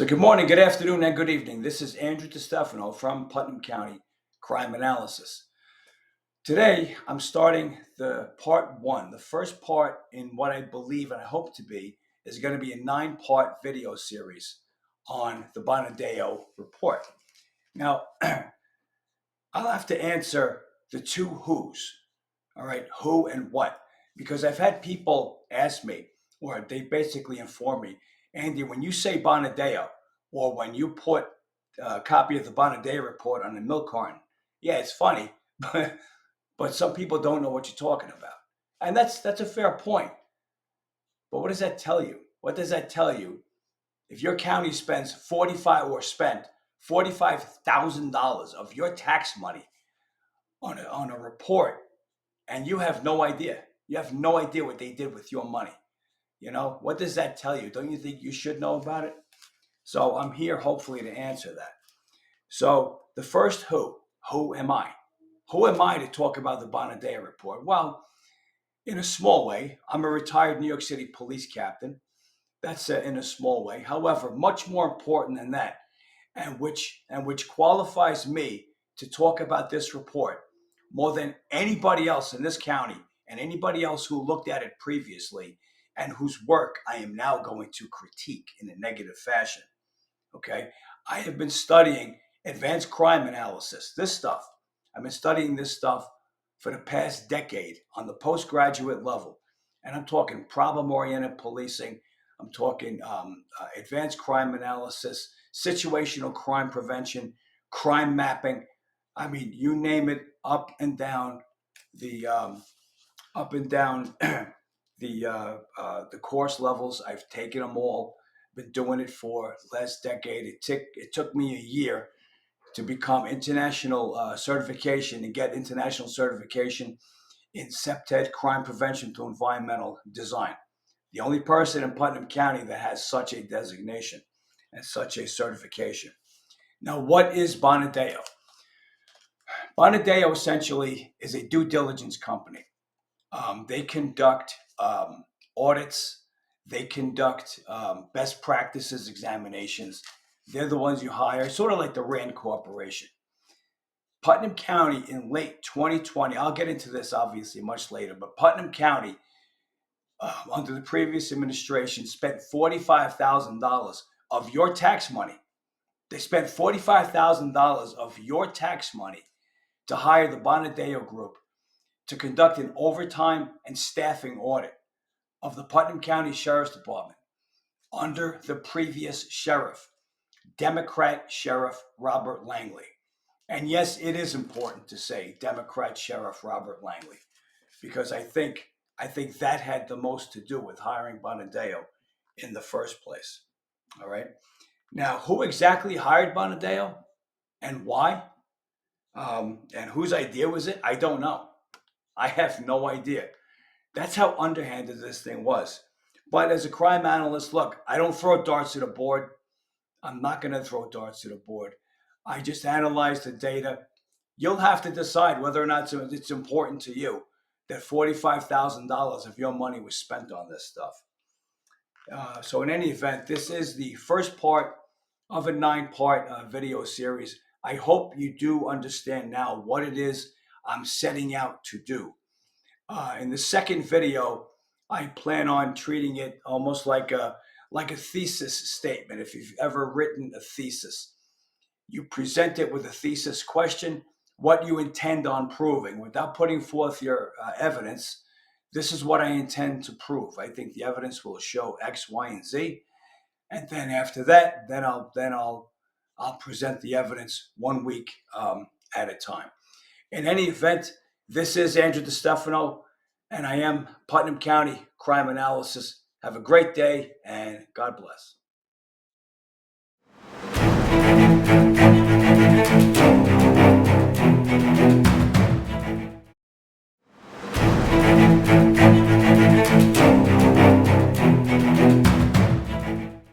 Good morning, good afternoon, and good evening. This is Andrew DiStefano from Putnam County Crime Analysis. Today, I'm starting the part one. The first part in what I believe and I hope to be is going to be a 9-part video series on the Bonadio report. Now, I'll have to answer the two who's, all right, who and what, because I've had people ask me, or they basically inform me, Andy, when you say Bonadio, or when you put a copy of the Bonadio report on a milk carton, yeah, it's funny, but some people don't know what you're talking about. And that's a fair point. But what does that tell you? What does that tell you? If your county spent $45,000 of your tax money on a report, and you have no idea. You have no idea what they did with your money. What does that tell you? Don't you think you should know about it? So I'm here hopefully to answer that. So the first who am I? Who am I to talk about the Bonadio report? Well, in a small way, I'm a retired New York City police captain. That's in a small way. However, much more important than that, and which qualifies me to talk about this report more than anybody else in this county and anybody else who looked at it previously and whose work I am now going to critique in a negative fashion. Okay. I have been studying advanced crime analysis, this stuff. I've been studying this stuff for the past decade on the postgraduate level. And I'm talking problem oriented policing. I'm talking advanced crime analysis, situational crime prevention, crime mapping. I mean, you name it, the up and down the course levels. I've taken them all. Been doing it for last decade. It took me a year to become international certification and get international certification in CPTED, crime prevention through environmental design. The only person in Putnam County that has such a designation and such a certification. Now, what is Bonadio? Bonadio essentially is a due diligence company. They conduct audits. They conduct best practices examinations. They're the ones you hire, sort of like the Rand Corporation. Putnam County in late 2020, I'll get into this obviously much later, but Putnam County, under the previous administration, spent $45,000 of your tax money. They spent $45,000 of your tax money to hire the Bonadio Group to conduct an overtime and staffing audit of the Putnam County Sheriff's Department under the previous sheriff, Democrat Sheriff Robert Langley. And yes, it is important to say Democrat Sheriff Robert Langley, because I think that had the most to do with hiring Bonadio in the first place. All right. Now, who exactly hired Bonadio and why? And whose idea was it? I don't know. I have no idea. That's how underhanded this thing was. But as a crime analyst, look, I don't throw darts at the board. I'm not going to throw darts at the board. I just analyze the data. You'll have to decide whether or not it's important to you that $45,000 of your money was spent on this stuff. So in any event, this is the first part of a 9-part video series. I hope you do understand now what it is I'm setting out to do. In the second video, I plan on treating it almost like a thesis statement. If you've ever written a thesis, you present it with a thesis question, what you intend on proving, without putting forth your evidence. This is what I intend to prove. I think the evidence will show X, Y, and Z, and then after that, I'll present the evidence 1 week at a time. In any event, this is Andrew DiStefano, and I am Putnam County Crime Analysis. Have a great day, and God bless.